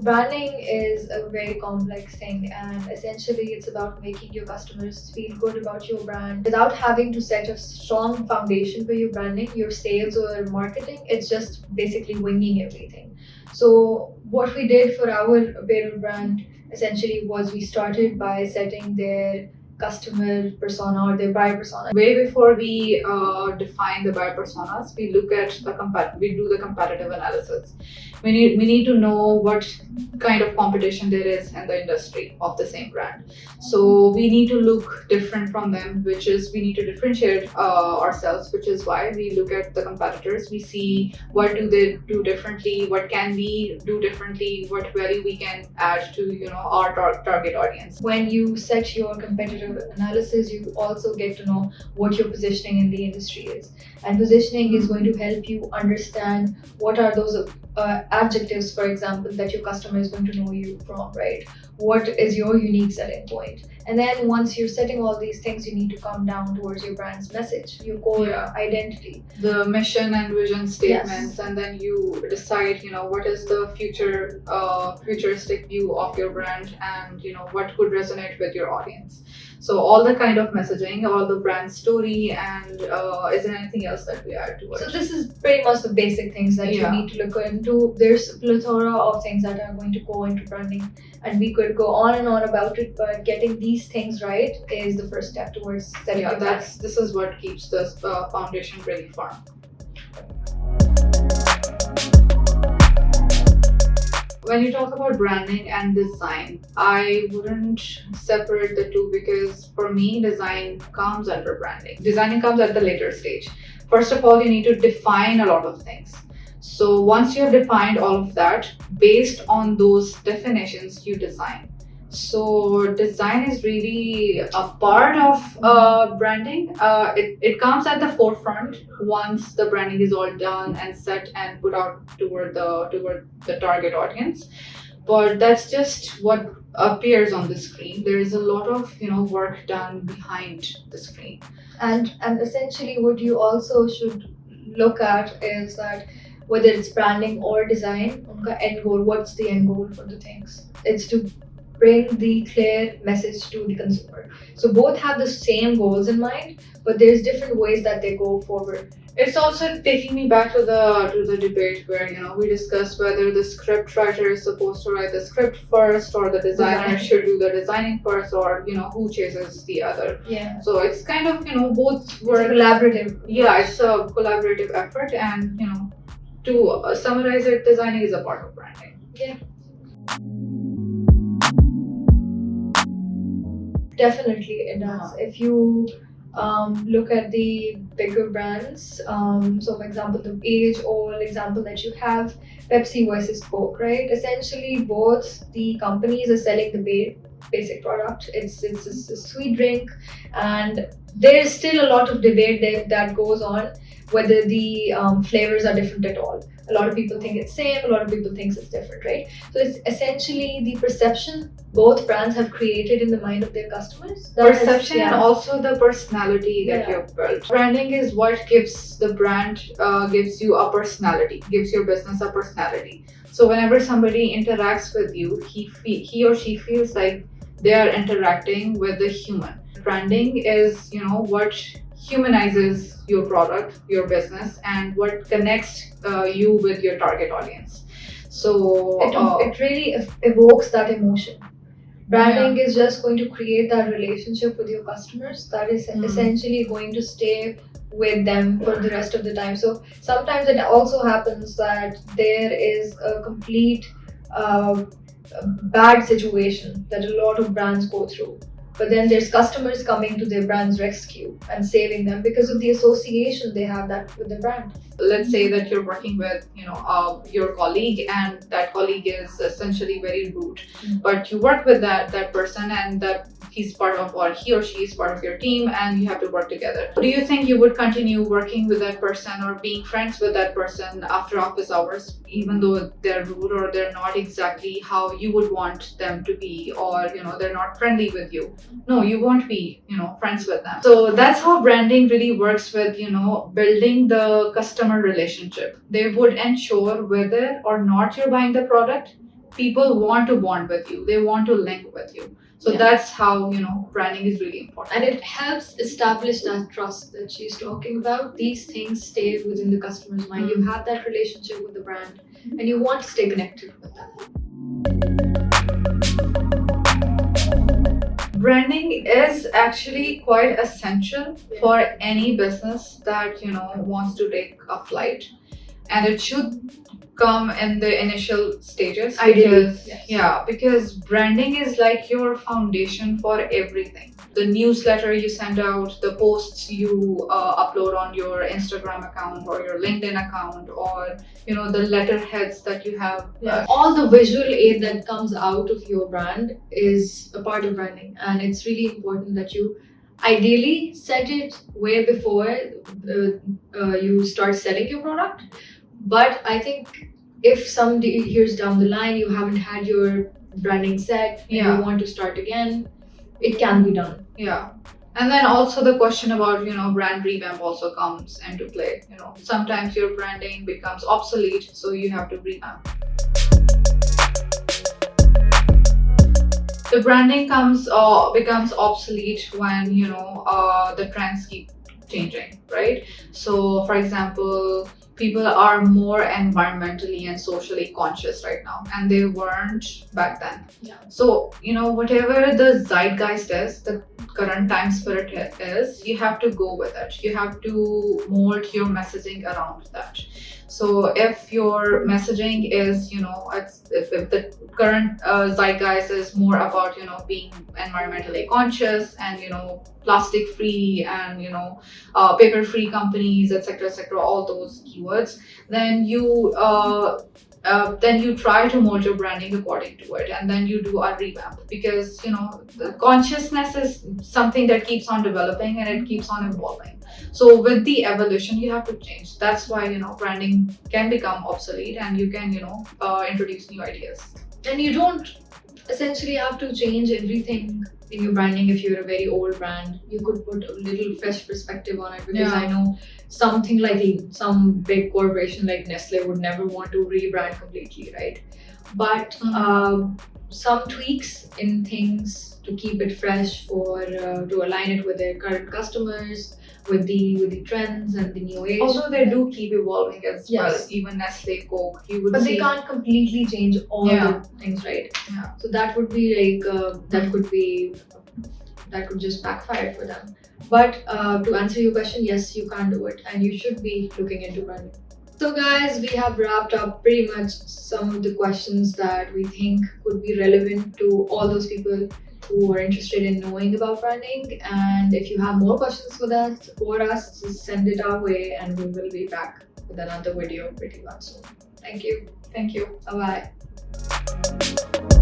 branding is a very complex thing, and essentially it's about making your customers feel good about your brand without having to set a strong foundation for your branding, your sales or marketing. It's just basically winging everything. So what we did for our apparel brand essentially was we started by setting their customer persona or their buyer persona. Way before we define the buyer personas, we look at we do the competitive analysis. We need to know what kind of competition there is in the industry of the same brand. So we need to look different from them, which is we need to differentiate ourselves, which is why we look at the competitors. We see what do they do differently, what can we do differently, what value we can add to our target audience. When you set your competitive analysis, you also get to know what your positioning in the industry is. And positioning is going to help you understand what are those adjectives, for example, that your customer is going to know you from, right? What is your unique selling point? And then once you're setting all these things, you need to come down towards your brand's message, your core identity, the mission and vision statements. Yes. And then you decide, what is the futuristic view of your brand, and what could resonate with your audience. So all the kind of messaging, all the brand story, and is there anything else that we add to it? So this is pretty much the basic things that you need to look into. There's a plethora of things that are going to go into branding, and we could go on and on about it, but getting these things right is the first step towards setting your brand. This is what keeps the foundation really firm. When you talk about branding and design, I wouldn't separate the two, because for me, design comes under branding. Designing comes at the later stage. First of all, you need to define a lot of things. So once you have defined all of that, based on those definitions, you design. So design is really a part of branding. It comes at the forefront once the branding is all done and set and put out toward the target audience. But that's just what appears on the screen. There is a lot of work done behind the screen. And essentially what you also should look at is that whether it's branding or design, the end goal, what's the end goal for the things? It's to bring the clear message to the consumer. So both have the same goals in mind, but there's different ways that they go forward. It's also taking me back to the debate where we discussed whether the script writer is supposed to write the script first, or the designer should do the designing first, or who chases the other. Yeah. So it's kind of both work. It's collaborative. Yeah, it's a collaborative effort, and to summarize it, designing is a part of branding. Yeah. Definitely it does. If you look at the bigger brands, so for example, the age-old example that you have, Pepsi versus Coke, right? Essentially, both the companies are selling the basic product. It's a sweet drink, and there's still a lot of debate that goes on whether the flavors are different at all. A lot of people think it's same, a lot of people think it's different, right? So it's essentially the perception both brands have created in the mind of their customers. Perception and also the personality that you've built. Branding is what gives the brand, gives you a personality, gives your business a personality. So whenever somebody interacts with you, he or she feels like they are interacting with a human. Branding is, what humanizes your product, your business, and what connects you with your target audience. So it really evokes that emotion. Branding is just going to create that relationship with your customers that is essentially going to stay with them for the rest of the time. So sometimes it also happens that there is a complete bad situation that a lot of brands go through. But then there's customers coming to their brand's rescue and saving them because of the association they have that with the brand. Let's say that you're working with, your colleague, and that colleague is essentially very rude. But you work with that person, and that he's part of, or he or she is part of your team, and you have to work together. Do you think you would continue working with that person or being friends with that person after office hours, even though they're rude or they're not exactly how you would want them to be, or they're not friendly with you? No, you won't be friends with them. So that's how branding really works with building the customer relationship. They would ensure whether or not you're buying the product, people want to bond with you, they want to link with you. So Yeah. that's how, branding is really important. And it helps establish that trust that she's talking about. These things stay within the customer's mind. You have that relationship with the brand and you want to stay connected with them. Branding is actually quite essential Yeah. for any business that wants to take a flight, and it should come in the initial stages. Ideally, Because yes. because branding is like your foundation for everything. The newsletter you send out, the posts you upload on your Instagram account or your LinkedIn account, or the letterheads that you have. All the visual aid that comes out of your brand is a part of branding, and it's really important that you ideally set it way before you start selling your product. But I think if some years down the line you haven't had your branding set and Yeah. you want to start again, it can be done. Yeah. And then also the question about, brand revamp also comes into play. Sometimes your branding becomes obsolete, so you have to revamp. The branding becomes obsolete when, the trends keep changing, right? So, for example, people are more environmentally and socially conscious right now, and they weren't back then. Yeah. So, whatever the zeitgeist is, the current time spirit is, you have to go with it. You have to mold your messaging around that. So if your messaging is, if the current zeitgeist is more about, being environmentally conscious and, plastic free and, paper free companies, etc., all those keywords, then you try to mold your branding according to it, and then you do a revamp, because the consciousness is something that keeps on developing and it keeps on evolving. So with the evolution, you have to change. That's why branding can become obsolete, and you can introduce new ideas. And you don't essentially have to change everything in your branding. If you're a very old brand, you could put a little fresh perspective on it, because Yeah. I know something like some big corporation like Nestle would never want to rebrand completely, right? But some tweaks in things to keep it fresh, for to align it with their current customers, with the trends and the new age. Although they do keep evolving as well, Yes. even Nestle, Coke, you would But see. they can't completely change all Yeah. the things, right? Yeah. So that would be like that could just backfire for them. But to answer your question, yes, you can do it, and you should be looking into branding. So guys, we have wrapped up pretty much some of the questions that we think could be relevant to all those people who are interested in knowing about branding. And if you have more questions for us, just send it our way, and we will be back with another video pretty much soon. Thank you. Thank you. Bye bye.